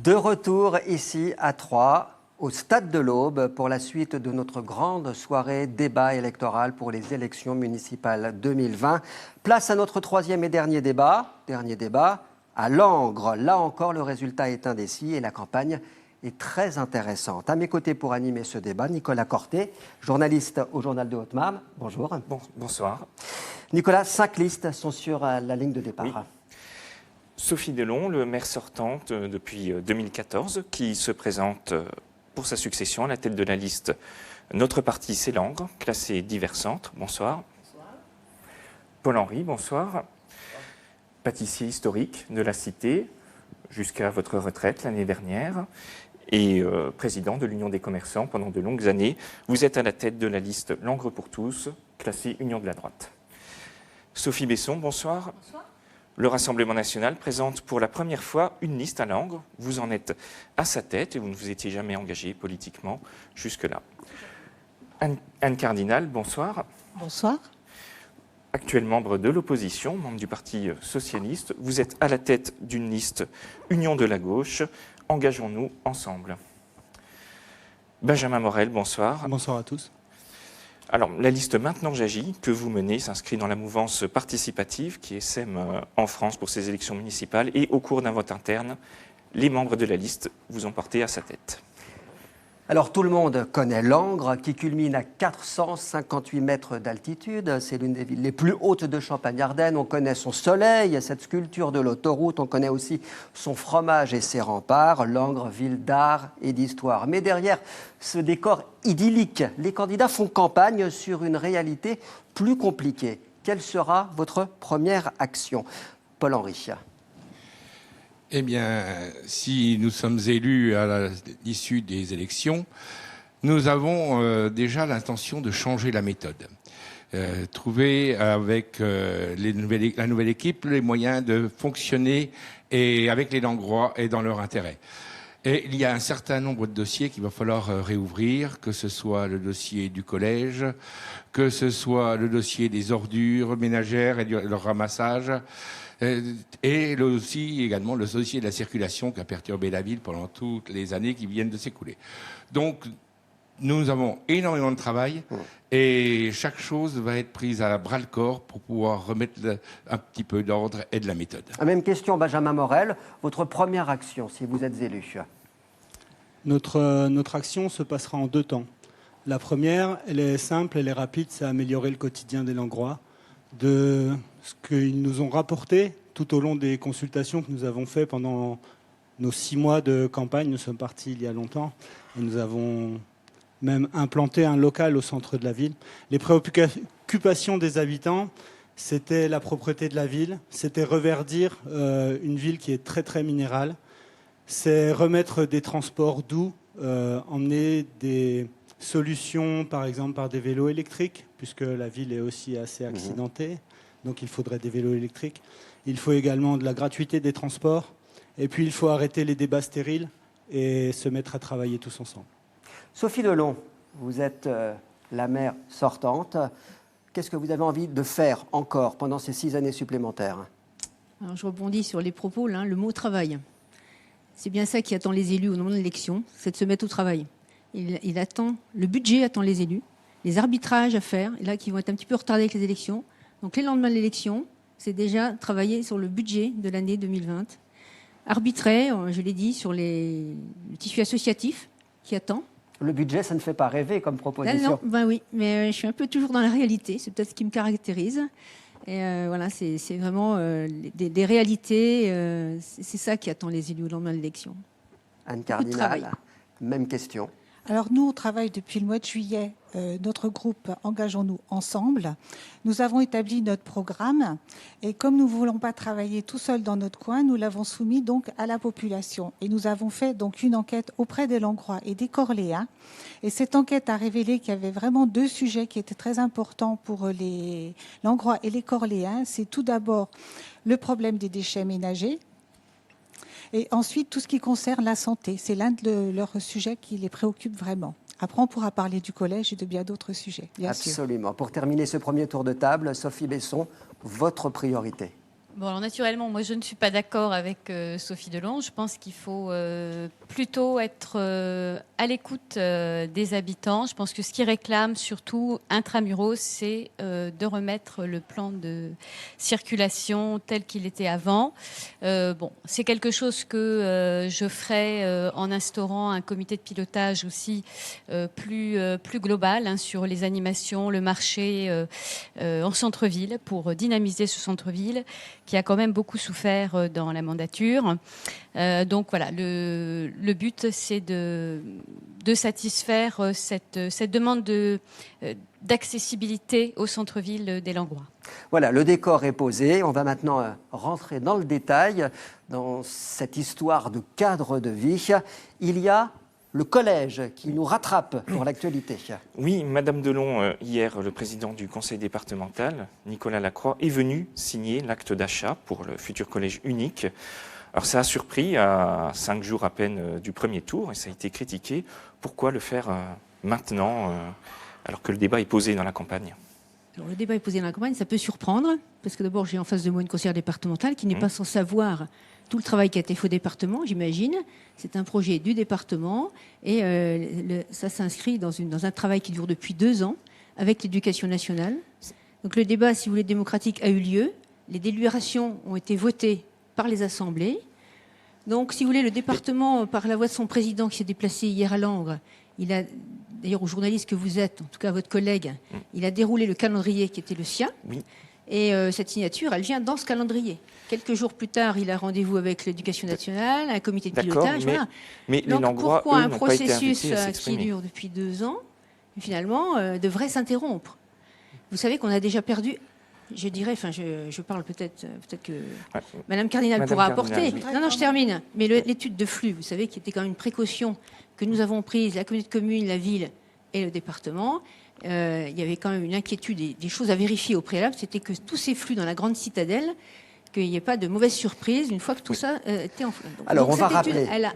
De retour ici à Troyes, au Stade de l'Aube, pour la suite de notre grande soirée débat électoral pour les élections municipales 2020. Place à notre troisième et dernier débat à Langres. Là encore, le résultat est indécis et la campagne est très intéressante. À mes côtés pour animer ce débat, Nicolas Corté, journaliste au Journal de Haute-Marne. Bonjour. Bonsoir. Nicolas, 5 listes sont sur la ligne de départ. Oui. Sophie Delon, le maire sortante depuis 2014, qui se présente pour sa succession à la tête de la liste Notre Parti, c'est Langres, classé divers centres. Bonsoir. Bonsoir. Paul-Henri, bonsoir. Pâtissier historique de la Cité, jusqu'à votre retraite l'année dernière, et président de l'Union des commerçants pendant de longues années. Vous êtes à la tête de la liste Langres pour tous, classée Union de la droite. Sophie Besson, bonsoir. Bonsoir. Le Rassemblement national présente pour la première fois une liste à Langres. Vous en êtes à sa tête et vous ne vous étiez jamais engagé politiquement jusque-là. Anne Cardinal, bonsoir. Bonsoir. Actuel membre de l'opposition, membre du Parti socialiste, vous êtes à la tête d'une liste Union de la gauche. Engageons-nous ensemble. Benjamin Morel, bonsoir. Bonsoir à tous. Alors, la liste Maintenant j'agis que vous menez s'inscrit dans la mouvance participative qui essaime en France pour ces élections municipales et au cours d'un vote interne, les membres de la liste vous ont porté à sa tête. Alors tout le monde connaît Langres qui culmine à 458 mètres d'altitude. C'est l'une des villes les plus hautes de Champagne-Ardenne. On connaît son soleil, cette sculpture de l'autoroute. On connaît aussi son fromage et ses remparts. Langres, ville d'art et d'histoire. Mais derrière ce décor idyllique, les candidats font campagne sur une réalité plus compliquée. Quelle sera votre première action? Paul-Henri. Eh bien, si nous sommes élus à l'issue des élections, nous avons déjà l'intention de changer la méthode. Trouver avec la nouvelle équipe les moyens de fonctionner et avec les Langrois et dans leur intérêt. Et il y a un certain nombre de dossiers qu'il va falloir réouvrir, que ce soit le dossier du collège, que ce soit le dossier des ordures ménagères et leur ramassage, et aussi également le dossier de la circulation qui a perturbé la ville pendant toutes les années qui viennent de s'écouler. Donc, nous avons énormément de travail et chaque chose va être prise à bras-le-corps pour pouvoir remettre un petit peu d'ordre et de la méthode. Même question, Benjamin Morel. Votre première action, si vous êtes élu? Notre action se passera en 2 temps. La première, elle est simple, elle est rapide, c'est améliorer le quotidien des Langrois. De ce qu'ils nous ont rapporté tout au long des consultations que nous avons faites pendant nos 6 mois de campagne. Nous sommes partis il y a longtemps et nous avons même implanté un local au centre de la ville. Les préoccupations des habitants, c'était la propreté de la ville, c'était reverdir une ville qui est très très minérale, c'est remettre des transports doux, emmener des solutions, par exemple par des vélos électriques, puisque la ville est aussi assez accidentée, donc il faudrait des vélos électriques. Il faut également de la gratuité des transports, et puis il faut arrêter les débats stériles et se mettre à travailler tous ensemble. Sophie Delon, vous êtes la maire sortante. Qu'est-ce que vous avez envie de faire encore pendant ces 6 années supplémentaires? Alors, je rebondis sur les propos, là, le mot travail. C'est bien ça qui attend les élus au moment de l'élection, c'est de se mettre au travail. Le budget attend les élus, les arbitrages à faire, et là qui vont être un petit peu retardés avec les élections. Donc les lendemains de l'élection, c'est déjà travailler sur le budget de l'année 2020. Arbitrer, je l'ai dit, sur le tissu associatif qui attend. Le budget, ça ne fait pas rêver comme proposition. Non, oui, mais je suis un peu toujours dans la réalité, c'est peut-être ce qui me caractérise. Et voilà, c'est vraiment des réalités, c'est ça qui attend les élus au lendemain de l'élection. Anne Cardinal, même question. Alors nous, on travaille depuis le mois de juillet, notre groupe Engageons-nous ensemble. Nous avons établi notre programme et comme nous ne voulons pas travailler tout seul dans notre coin, nous l'avons soumis donc à la population. Et nous avons fait donc une enquête auprès des Langrois et des Corléens. Et cette enquête a révélé qu'il y avait vraiment 2 sujets qui étaient très importants pour les Langrois et les Corléens. C'est tout d'abord le problème des déchets ménagers. Et ensuite, tout ce qui concerne la santé, c'est l'un de leurs sujets qui les préoccupe vraiment. Après, on pourra parler du collège et de bien d'autres sujets, bien sûr. Absolument. Pour terminer ce premier tour de table, Sophie Besson, votre priorité? Bon, alors naturellement, moi je ne suis pas d'accord avec Sophie Delon. Je pense qu'il faut plutôt être à l'écoute des habitants. Je pense que ce qu'ils réclament, surtout intramuros, c'est de remettre le plan de circulation tel qu'il était avant. Bon, c'est quelque chose que je ferai en instaurant un comité de pilotage aussi plus global hein, sur les animations, le marché en centre-ville pour dynamiser ce centre-ville qui a quand même beaucoup souffert dans la mandature. Donc voilà, le but, c'est de satisfaire cette demande d'accessibilité au centre-ville des Langrois. Voilà, le décor est posé. On va maintenant rentrer dans le détail, dans cette histoire de cadre de vie. Il y a le collège qui nous rattrape pour l'actualité. Oui, Madame Delon, hier, le président du conseil départemental, Nicolas Lacroix, est venu signer l'acte d'achat pour le futur collège unique. Alors ça a surpris à 5 jours à peine du premier tour et ça a été critiqué. Pourquoi le faire maintenant alors que le débat est posé dans la campagne? Alors, le débat est posé dans la campagne, ça peut surprendre, parce que d'abord j'ai en face de moi une conseillère départementale qui n'est pas sans savoir tout le travail qui a été fait au département, j'imagine. C'est un projet du département et ça s'inscrit dans un travail qui dure depuis 2 ans avec l'éducation nationale. Donc le débat, si vous voulez, démocratique a eu lieu. Les délibérations ont été votées par les assemblées. Donc, si vous voulez, le département, par la voix de son président qui s'est déplacé hier à Langres, il a, d'ailleurs aux journalistes que vous êtes, en tout cas à votre collègue, il a déroulé le calendrier qui était le sien. Oui. Et cette signature, elle vient dans ce calendrier. Quelques jours plus tard, il a rendez-vous avec l'éducation nationale, un comité de pilotage. Mais, voilà. mais les Donc Langrois, pourquoi eux, un n'ont pas été processus invités à qui s'exprimer. dure depuis 2 ans, finalement, devrait s'interrompre? Vous savez qu'on a déjà perdu, je dirais, enfin je parle peut-être que Madame Cardinal Madame pourra Cardinal, apporter. oui. Non, je termine. Mais l'étude de flux, vous savez, qui était quand même une précaution que nous avons prise, la communauté de communes, la ville et le département. Il y avait quand même une inquiétude et des choses à vérifier au préalable. C'était que tous ces flux dans la grande citadelle, qu'il n'y ait pas de mauvaises surprises une fois que tout ça était en flux. Alors, on va cette étude, rappeler.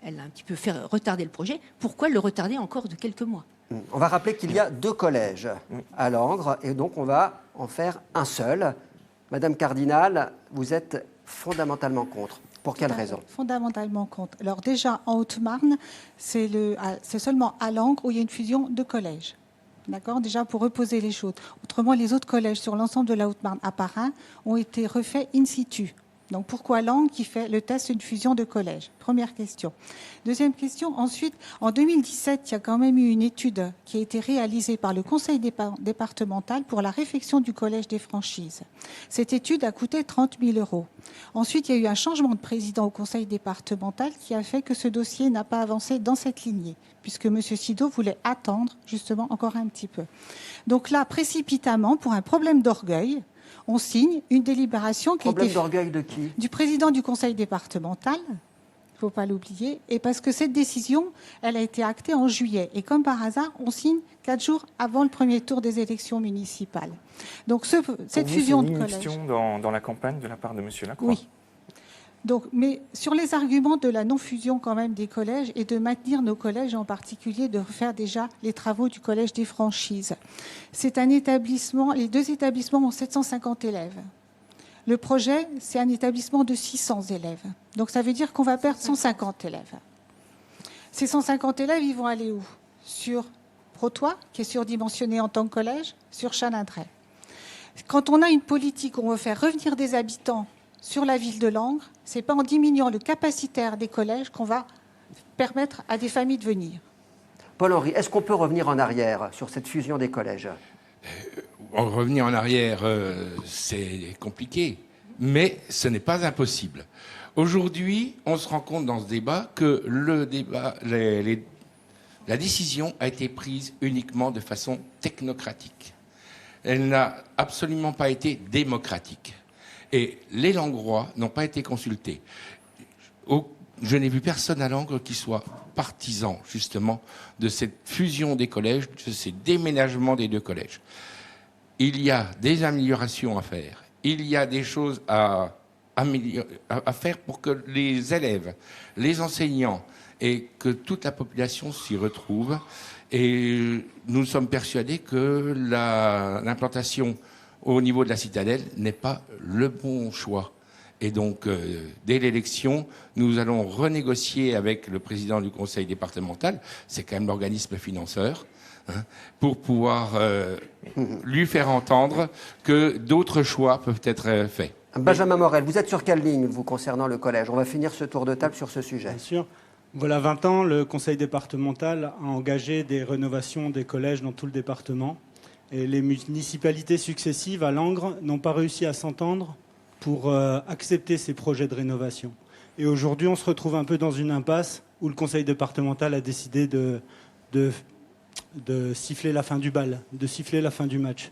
elle a un petit peu fait retarder le projet. Pourquoi le retarder encore de quelques mois? On va rappeler qu'il y a 2 collèges à Langres et donc on va en faire un seul. Madame Cardinal, vous êtes fondamentalement contre. Pour quelle raison? Fondamentalement contre. Alors déjà, en Haute-Marne, c'est seulement à Langres où il y a une fusion de collèges. D'accord? Déjà, pour reposer les choses. Autrement, les autres collèges sur l'ensemble de la Haute-Marne, à part un, ont été refaits in situ. Donc, pourquoi Langres qui fait le test d'une fusion de collèges? Première question. Deuxième question. Ensuite, en 2017, il y a quand même eu une étude qui a été réalisée par le conseil départemental pour la réfection du collège des franchises. Cette étude a coûté 30 000 €. Ensuite, il y a eu un changement de président au conseil départemental qui a fait que ce dossier n'a pas avancé dans cette lignée, puisque M. Sido voulait attendre justement encore un petit peu. Donc là, précipitamment, pour un problème d'orgueil, on signe une délibération qui Problème a été d'orgueil de qui? du président du conseil départemental, il ne faut pas l'oublier, et parce que cette décision, elle a été actée en juillet. Et comme par hasard, on signe 4 jours avant le premier tour des élections municipales. Donc cette Pour vous, fusion c'est de une collèges... immixtion dans la campagne de la part de M. Lacroix. Oui. Donc, mais sur les arguments de la non-fusion quand même des collèges et de maintenir nos collèges, en particulier de refaire déjà les travaux du collège des franchises. C'est un établissement, les 2 établissements ont 750 élèves. Le projet, c'est un établissement de 600 élèves. Donc ça veut dire qu'on va perdre 150 élèves. Ces 150 élèves, ils vont aller où? Sur Protois, qui est surdimensionné en tant que collège, sur Chalindray. Quand on a une politique où on veut faire revenir des habitants sur la ville de Langres, ce n'est pas en diminuant le capacitaire des collèges qu'on va permettre à des familles de venir. Paul-Henri, est-ce qu'on peut revenir en arrière sur cette fusion des collèges? Revenir en arrière, c'est compliqué, mais ce n'est pas impossible. Aujourd'hui, on se rend compte dans ce débat que la décision a été prise uniquement de façon technocratique. Elle n'a absolument pas été démocratique. Et les Langrois n'ont pas été consultés. Je n'ai vu personne à Langres qui soit partisan, justement, de cette fusion des collèges, de ces déménagements des 2 collèges. Il y a des améliorations à faire. Il y a des choses à faire pour que les élèves, les enseignants et que toute la population s'y retrouve. Et nous sommes persuadés que l'implantation au niveau de la citadelle n'est pas le bon choix. Et donc, dès l'élection, nous allons renégocier avec le président du conseil départemental, c'est quand même l'organisme financeur, hein, pour pouvoir lui faire entendre que d'autres choix peuvent être faits. Benjamin Morel, vous êtes sur quelle ligne, vous, concernant le collège? On va finir ce tour de table sur ce sujet. Bien sûr. Voilà 20 ans, le conseil départemental a engagé des rénovations des collèges dans tout le département. Et les municipalités successives à Langres n'ont pas réussi à s'entendre pour accepter ces projets de rénovation. Et aujourd'hui, on se retrouve un peu dans une impasse où le conseil départemental a décidé de siffler la fin du bal, de siffler la fin du match.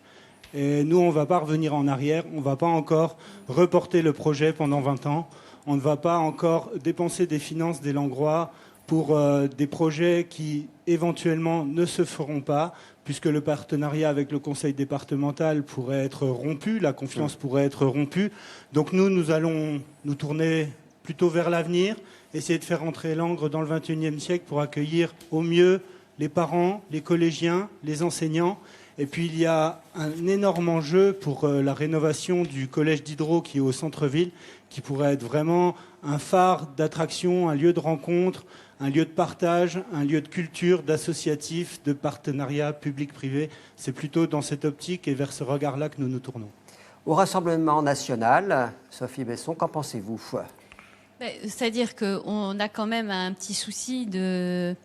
Et nous, on ne va pas revenir en arrière, on ne va pas encore reporter le projet pendant 20 ans, on ne va pas encore dépenser des finances des Langrois pour des projets qui éventuellement ne se feront pas, puisque le partenariat avec le conseil départemental pourrait être rompu, la confiance pourrait être rompue. Donc nous allons nous tourner plutôt vers l'avenir, essayer de faire entrer Langres dans le XXIe siècle pour accueillir au mieux les parents, les collégiens, les enseignants. Et puis il y a un énorme enjeu pour la rénovation du collège d'Hydro qui est au centre-ville, qui pourrait être vraiment un phare d'attraction, un lieu de rencontre, un lieu de partage, un lieu de culture, d'associatif, de partenariat public-privé. C'est plutôt dans cette optique et vers ce regard-là que nous nous tournons. Au Rassemblement national, Sophie Besson, qu'en pensez-vous? C'est-à-dire qu'on a quand même un petit souci de...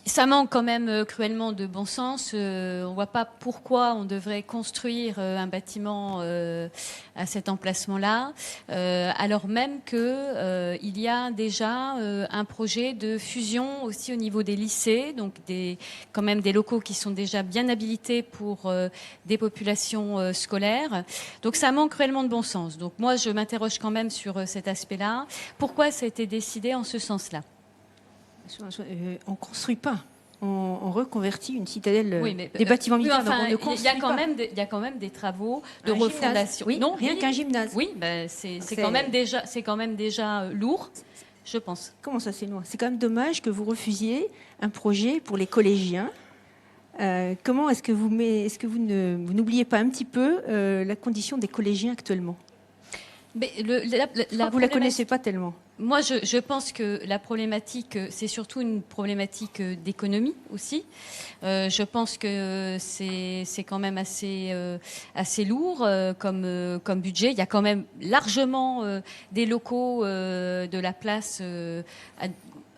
ça manque quand même cruellement de bon sens. On ne voit pas pourquoi on devrait construire un bâtiment à cet emplacement-là, alors même qu'il y a déjà un projet de fusion aussi au niveau des lycées, donc quand même des locaux qui sont déjà bien habilités pour des populations scolaires. Donc ça manque cruellement de bon sens. Donc moi, je m'interroge quand même sur cet aspect-là. Pourquoi ça a été décidé en ce sens-là ? On ne construit pas. On reconvertit une citadelle, oui, mais, des bâtiments militaires. Enfin, on ne construit pas. Il y a quand même des travaux de Un refondation. Oui, non, rien qu'un gymnase. Oui, ben c'est quand même déjà lourd, je pense. Comment ça, c'est loin? C'est quand même dommage que vous refusiez un projet pour les collégiens. Comment est-ce que vous n'oubliez pas un petit peu la condition des collégiens actuellement? Mais vous la connaissez pas tellement. Moi, je pense que la problématique, c'est surtout une problématique d'économie aussi. Je pense que c'est quand même assez lourd comme budget. Il y a quand même largement des locaux de la place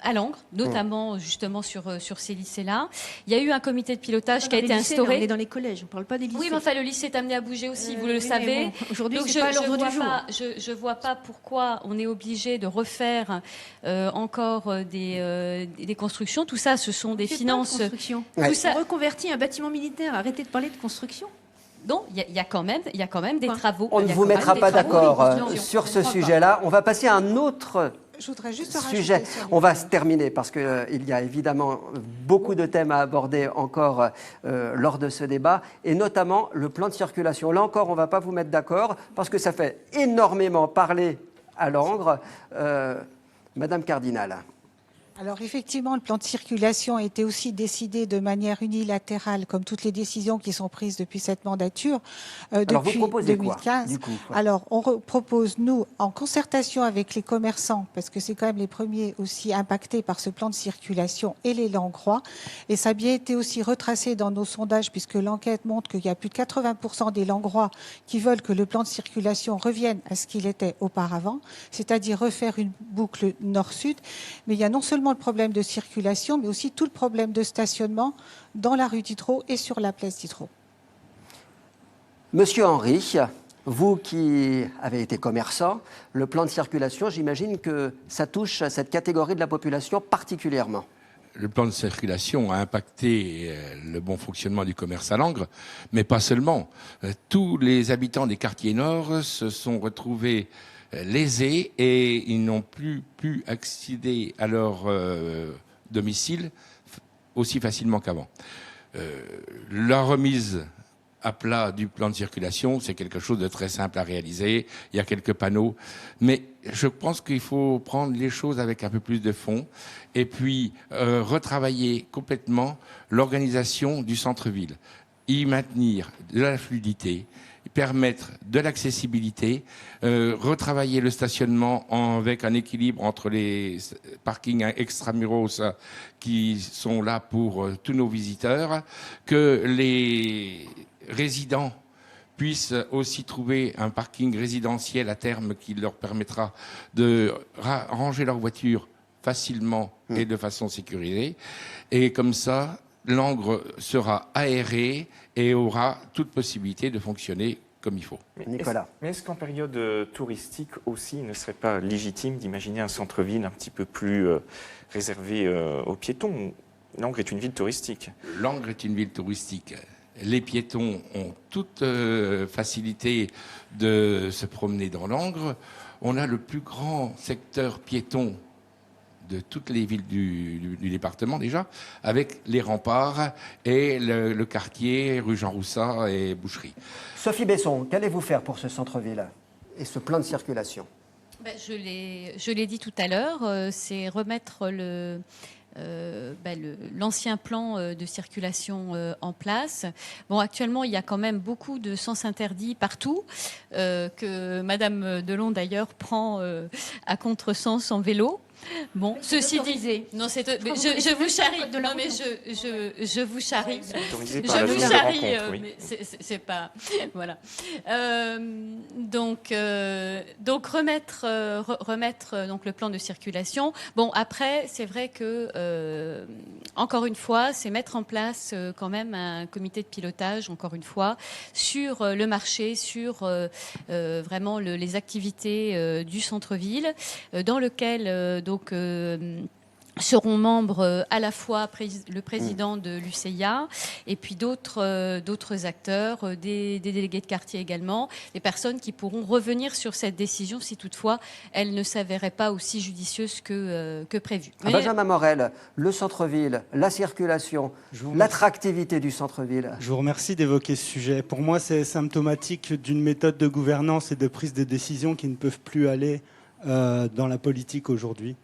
à Langres, notamment justement sur ces lycées-là. Il y a eu un comité de pilotage qui a été instauré. On est dans les collèges, on ne parle pas des lycées. Oui, mais enfin, le lycée est amené à bouger aussi, vous le savez. Bon, aujourd'hui, donc c'est pas l'ordre du jour. Je ne vois pas pourquoi on est obligé de refaire encore des constructions. Tout ça, ce sont des finances. Tout ça reconvertit un bâtiment militaire. Arrêtez de parler de construction. Donc, il y a quand même des travaux. On ne vous mettra pas d'accord sur ce sujet-là. On va passer à un autre Je voudrais juste sujet. On va se terminer parce qu'il y a évidemment beaucoup de thèmes à aborder encore lors de ce débat, et notamment le plan de circulation. Là encore, on ne va pas vous mettre d'accord parce que ça fait énormément parler à Langres. Madame Cardinal. Alors effectivement, le plan de circulation a été aussi décidé de manière unilatérale, comme toutes les décisions qui sont prises depuis cette mandature, depuis 2015. Du coup, Alors on propose, nous, en concertation avec les commerçants, parce que c'est quand même les premiers aussi impactés par ce plan de circulation, et les Langrois, et ça a bien été aussi retracé dans nos sondages, puisque l'enquête montre qu'il y a plus de 80% des Langrois qui veulent que le plan de circulation revienne à ce qu'il était auparavant, c'est-à-dire refaire une boucle nord-sud. Mais il y a non seulement le problème de circulation, mais aussi tout le problème de stationnement dans la rue Diderot et sur la place Diderot. Monsieur Henry, vous qui avez été commerçant, le plan de circulation, j'imagine que ça touche cette catégorie de la population particulièrement. Le plan de circulation a impacté le bon fonctionnement du commerce à Langres, mais pas seulement. Tous les habitants des quartiers nord se sont retrouvés lésés et ils n'ont plus pu accéder à leur domicile aussi facilement qu'avant. La remise à plat du plan de circulation, c'est quelque chose de très simple à réaliser. Il y a quelques panneaux, mais je pense qu'il faut prendre les choses avec un peu plus de fond et puis retravailler complètement l'organisation du centre-ville. y maintenir de la fluidité, permettre de l'accessibilité, retravailler le stationnement avec un équilibre entre les parkings extramuros qui sont là pour tous nos visiteurs, que les résidents puissent aussi trouver un parking résidentiel à terme qui leur permettra de ranger leur voiture facilement et de façon sécurisée. Et comme ça, Langres sera aéré et aura toute possibilité de fonctionner comme il faut. Nicolas. Mais est-ce qu'en période touristique aussi, il ne serait pas légitime d'imaginer un centre-ville un petit peu plus réservé aux piétons? Langres est une ville touristique. Langres est une ville touristique. Les piétons ont toute facilité de se promener dans Langres. On a le plus grand secteur piéton de toutes les villes du département déjà, avec les remparts et le quartier rue Jean Roussat et Boucherie. Sophie Besson, qu'allez-vous faire pour ce centre-ville et ce plan de circulation? Je l'ai dit tout à l'heure, c'est remettre l'ancien plan de circulation en place. Bon, actuellement, il y a quand même beaucoup de sens interdits partout, que Madame Delon d'ailleurs prend à contresens en vélo. Bon, ceci dit, non, je vous charrie. Non, mais je vous charrie. Je vous charrie, mais c'est pas, voilà. Donc remettre donc le plan de circulation. Bon, après, c'est vrai que encore une fois, c'est mettre en place quand même un comité de pilotage, encore une fois, sur le marché, sur vraiment les activités du centre-ville, dans lequel seront membres à la fois le président de l'UCIA et puis d'autres acteurs, des délégués de quartier également, des personnes qui pourront revenir sur cette décision si toutefois elle ne s'avérait pas aussi judicieuse que prévu. Benjamin Morel, le centre-ville, la circulation, l'attractivité du centre-ville. Je vous remercie d'évoquer ce sujet. Pour moi, c'est symptomatique d'une méthode de gouvernance et de prise de décision qui ne peuvent plus aller dans la politique aujourd'hui.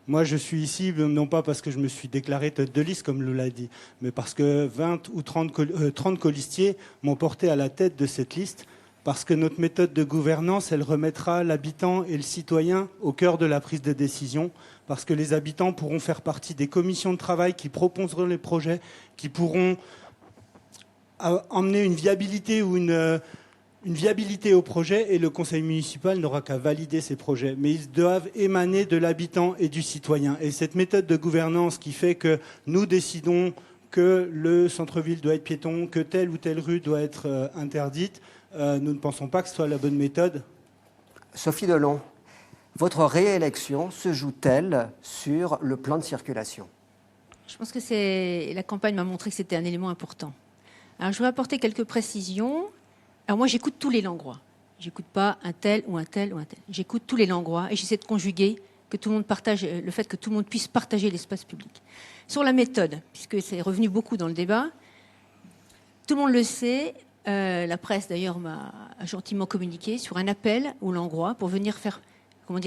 Moi, je suis ici, non pas parce que je me suis déclaré tête de liste, comme l'a dit, mais parce que 20 ou 30 colistiers m'ont porté à la tête de cette liste, parce que notre méthode de gouvernance, elle remettra l'habitant et le citoyen au cœur de la prise de décision, parce que les habitants pourront faire partie des commissions de travail qui proposeront les projets, qui pourront emmener une viabilité ou une viabilité au projet, et le conseil municipal n'aura qu'à valider ces projets. Mais ils doivent émaner de l'habitant et du citoyen. Et cette méthode de gouvernance qui fait que nous décidons que le centre-ville doit être piéton, que telle ou telle rue doit être interdite, nous ne pensons pas que ce soit la bonne méthode. Sophie Delon, votre réélection se joue-t-elle sur le plan de circulation? Je pense que la campagne m'a montré que c'était un élément important. Alors, je vais apporter quelques précisions. Alors moi, j'écoute tous les Langrois. J'écoute pas un tel ou un tel ou un tel. J'écoute tous les Langrois et j'essaie de conjuguer que tout le monde partage, le fait que tout le monde puisse partager l'espace public. Sur la méthode, puisque c'est revenu beaucoup dans le débat, tout le monde le sait, la presse d'ailleurs m'a gentiment communiqué sur un appel aux Langrois pour venir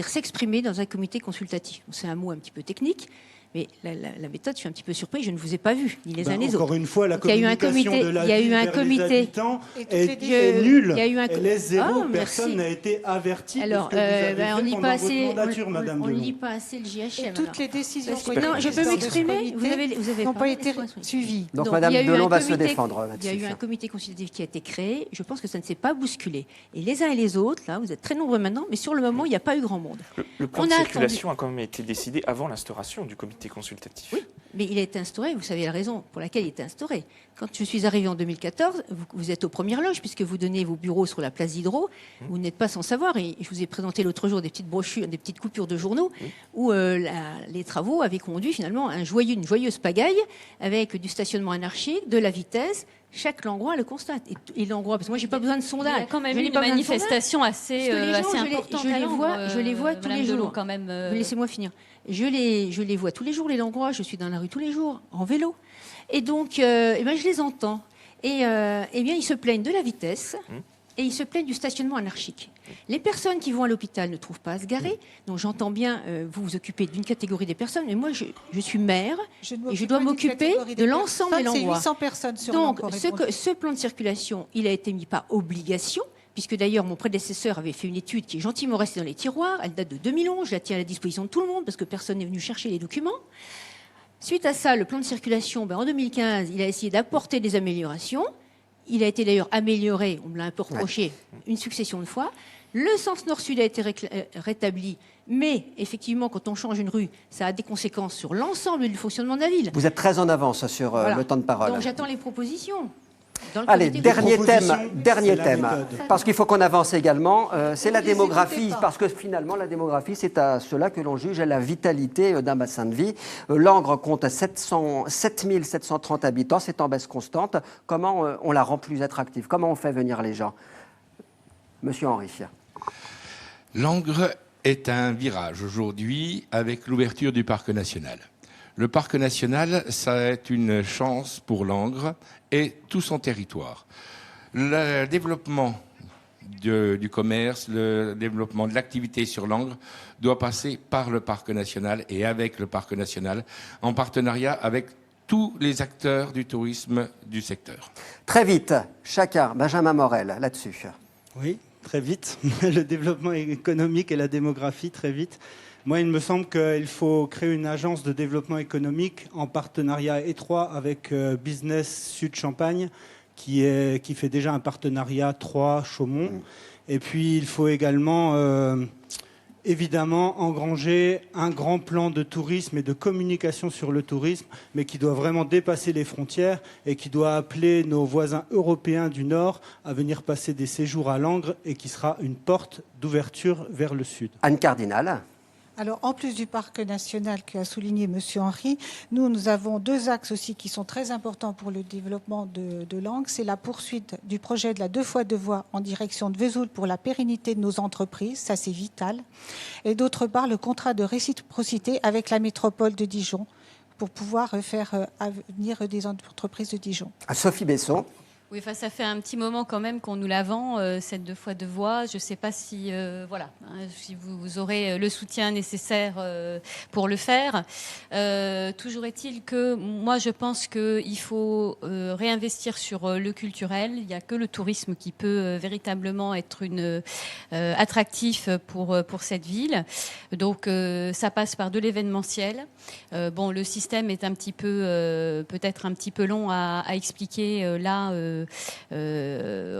s'exprimer dans un comité consultatif. C'est un mot un petit peu technique. Mais la méthode, je suis un petit peu surpris, je ne vous ai pas vu, ni les uns les autres. Encore une fois, la communication de la ville vers les habitants est nulle. Elle est zéro, personne n'a été averti de ce que vous avez fait pendant votre mandature, Madame Delon. On ne lit pas assez le JHM. Et toutes les décisions non, je peux m'exprimer. Vous avez n'ont pas été suivies. Donc Madame Delon va se défendre. Il y a eu un comité consultatif qui a été créé. Je pense que ça ne s'est pas bousculé. Et les uns et les autres, là, vous êtes très nombreux maintenant, mais sur le moment, il n'y a pas eu grand monde. Le plan de circulation a quand même été décidé avant l'instauration du comité consultatif. Oui, mais il a été instauré, vous savez la raison pour laquelle il a été instauré. Quand je suis arrivée en 2014, vous êtes aux premières loges, puisque vous donnez vos bureaux sur la place d'Hydro, vous n'êtes pas sans savoir, et je vous ai présenté l'autre jour des petites brochures, des petites coupures de journaux, où les travaux avaient conduit finalement à une joyeuse pagaille, avec du stationnement anarchique, de la vitesse. Chaque Langrois le constate. Et Langrois, parce que moi, j'ai pas besoin de sondage. Il y a quand même eu une manifestation assez importante. Je les vois tous les jours. Quand même, Laissez-moi finir. Je les vois tous les jours, les Langrois. Je suis dans la rue tous les jours, en vélo. Et donc, je les entends. Et bien, ils se plaignent de la vitesse. et ils se plaignent du stationnement anarchique. Les personnes qui vont à l'hôpital ne trouvent pas à se garer. Donc j'entends bien, vous vous occupez d'une catégorie des personnes, mais moi je suis maire et je dois m'occuper de l'ensemble des Langrois. C'est 800 personnes sur Donc Langres, ce plan de circulation, il a été mis par obligation, puisque d'ailleurs mon prédécesseur avait fait une étude qui est gentiment restée dans les tiroirs. Elle date de 2011, je la tiens à la disposition de tout le monde parce que personne n'est venu chercher les documents. Suite à ça, le plan de circulation, en 2015, il a essayé d'apporter des améliorations. Il a été d'ailleurs amélioré, on me l'a un peu reproché, une succession de fois. Le sens nord-sud a été rétabli, mais effectivement, quand on change une rue, ça a des conséquences sur l'ensemble du fonctionnement de la ville. Vous êtes très en avance sur Voilà. le temps de parole. Donc j'attends les propositions. Allez, dernier thème, c'est la méthode. parce qu'il faut qu'on avance également, c'est la démographie, parce que finalement la démographie, c'est à cela que l'on juge la vitalité d'un bassin de vie. Langres compte 7730 habitants, c'est en baisse constante. Comment on la rend plus attractive? Comment on fait venir les gens? Monsieur Henry. Langres est un virage aujourd'hui avec l'ouverture du parc national. Le parc national, ça est une chance pour Langres et tout son territoire. Le développement du commerce, le développement de l'activité sur Langres doit passer par le parc national et avec le parc national, en partenariat avec tous les acteurs du tourisme du secteur. Très vite, chacun, Benjamin Morel, là-dessus. Oui, très vite. Le développement économique et la démographie, très vite. Moi, il me semble qu'il faut créer une agence de développement économique en partenariat étroit avec Business Sud Champagne, qui fait déjà un partenariat Troyes-Chaumont. Et puis, il faut également, évidemment, engranger un grand plan de tourisme et de communication sur le tourisme, mais qui doit vraiment dépasser les frontières et qui doit appeler nos voisins européens du Nord à venir passer des séjours à Langres et qui sera une porte d'ouverture vers le Sud. Anne Cardinal. Alors, en plus du parc national qu'a souligné M. Henry, nous avons deux axes aussi qui sont très importants pour le développement de Langres. C'est la poursuite du projet de la 2x2 voies en direction de Vesoul pour la pérennité de nos entreprises, ça c'est vital. Et d'autre part, le contrat de réciprocité avec la métropole de Dijon pour pouvoir faire venir des entreprises de Dijon. Sophie Besson. Oui, enfin, ça fait un petit moment quand même qu'on nous la vend, cette 2x2 voies. Je ne sais pas si, si vous aurez le soutien nécessaire pour le faire. Toujours est-il que moi, je pense qu'il faut réinvestir sur le culturel. Il n'y a que le tourisme qui peut véritablement être attractif pour cette ville. Donc, ça passe par de l'événementiel. Le système est un petit peu, peut-être un petit peu long à expliquer là.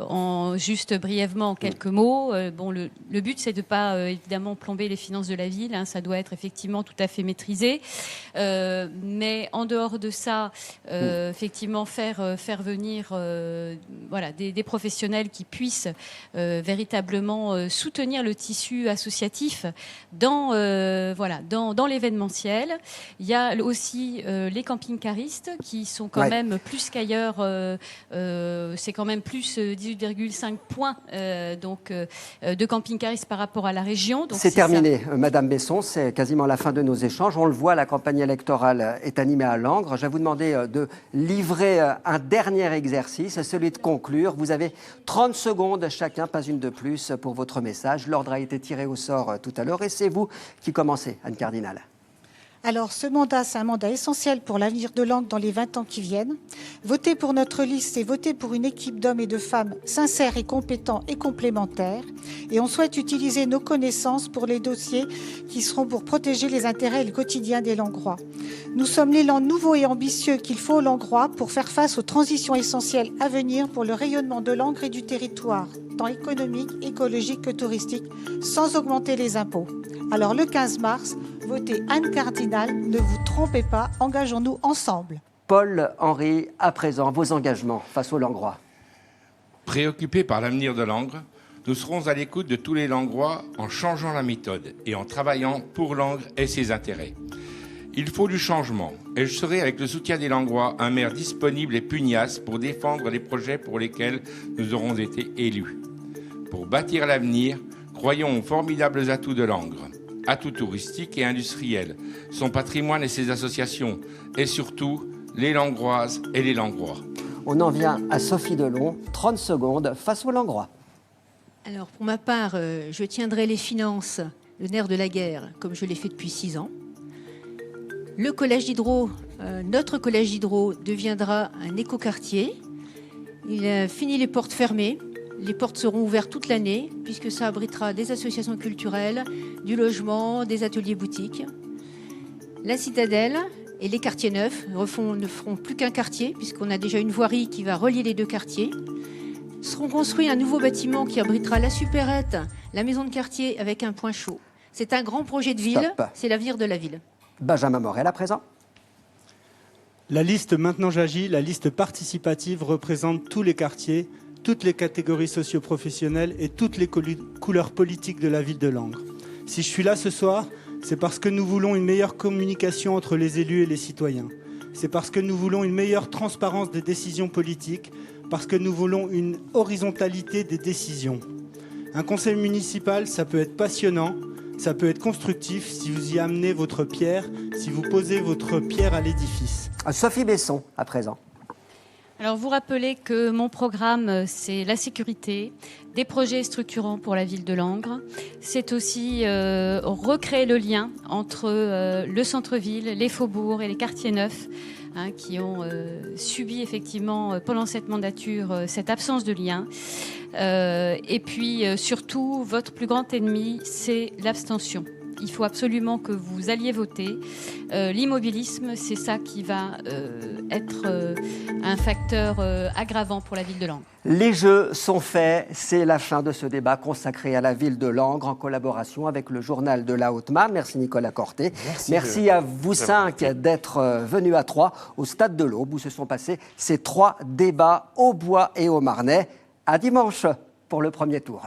En juste brièvement en quelques mots, le but c'est de ne pas évidemment plomber les finances de la ville, ça doit être effectivement tout à fait maîtrisé, mais en dehors de ça, effectivement faire venir des professionnels qui puissent véritablement soutenir le tissu associatif dans l'événementiel. Il y a aussi les camping-caristes qui sont quand même plus qu'ailleurs. C'est quand même plus 18,5 points de camping-caristes par rapport à la région. C'est terminé, Madame Besson, c'est quasiment la fin de nos échanges. On le voit, la campagne électorale est animée à Langres. Je vais vous demander de livrer un dernier exercice, celui de conclure. Vous avez 30 secondes chacun, pas une de plus, pour votre message. L'ordre a été tiré au sort tout à l'heure et c'est vous qui commencez, Anne Cardinal. Alors, ce mandat, c'est un mandat essentiel pour l'avenir de Langres dans les 20 ans qui viennent. Voter pour notre liste, c'est voter pour une équipe d'hommes et de femmes sincères et compétents et complémentaires. Et on souhaite utiliser nos connaissances pour les dossiers qui seront pour protéger les intérêts et le quotidien des Langrois. Nous sommes l'élan nouveau et ambitieux qu'il faut aux Langrois pour faire face aux transitions essentielles à venir pour le rayonnement de Langres et du territoire, tant économique, écologique que touristique, sans augmenter les impôts. Alors le 15 mars, votez Anne Cardinal, ne vous trompez pas, engageons-nous ensemble. Paul-Henri, à présent, vos engagements face aux Langrois. Préoccupés par l'avenir de Langres, nous serons à l'écoute de tous les Langrois en changeant la méthode et en travaillant pour Langres et ses intérêts. Il faut du changement et je serai, avec le soutien des Langrois, un maire disponible et pugnace pour défendre les projets pour lesquels nous aurons été élus. Pour bâtir l'avenir, croyons aux formidables atouts de Langres, atouts touristiques et industriels, son patrimoine et ses associations, et surtout les Langroises et les Langrois. On en vient à Sophie Delon, 30 secondes face aux Langrois. Alors, pour ma part, je tiendrai les finances, le nerf de la guerre, comme je l'ai fait depuis 6 ans. Le collège d'Hydro, notre collège d'Hydro deviendra un écoquartier. Il a fini les portes fermées. Les portes seront ouvertes toute l'année, puisque ça abritera des associations culturelles, du logement, des ateliers boutiques. La citadelle et les quartiers neufs ne feront plus qu'un quartier, puisqu'on a déjà une voirie qui va relier les 2 quartiers. Seront construits un nouveau bâtiment qui abritera la supérette, la maison de quartier avec un point chaud. C'est un grand projet de ville, c'est l'avenir de la ville. Benjamin Morel à présent. La liste Maintenant j'agis, la liste participative représente tous les quartiers, toutes les catégories socio-professionnelles et toutes les couleurs politiques de la ville de Langres. Si je suis là ce soir, c'est parce que nous voulons une meilleure communication entre les élus et les citoyens. C'est parce que nous voulons une meilleure transparence des décisions politiques, parce que nous voulons une horizontalité des décisions. Un conseil municipal, ça peut être passionnant, ça peut être constructif si vous y amenez votre pierre, si vous posez votre pierre à l'édifice. Sophie Besson, à présent. Alors, vous rappelez que mon programme, c'est la sécurité, des projets structurants pour la ville de Langres. C'est aussi recréer le lien entre le centre-ville, les faubourgs et les quartiers neufs, qui ont subi effectivement pendant cette mandature cette absence de lien. Et puis surtout, votre plus grand ennemi, c'est l'abstention. Il faut absolument que vous alliez voter. L'immobilisme, c'est ça qui va être un facteur aggravant pour la ville de Langres. Les jeux sont faits, c'est la fin de ce débat consacré à la ville de Langres en collaboration avec le journal de la Haute-Marne. Merci Nicolas Corté. Merci à vous 5 d'être venus à Troyes au Stade de l'Aube où se sont passés ces 3 débats au Bois et au Marnais. À dimanche pour le premier tour.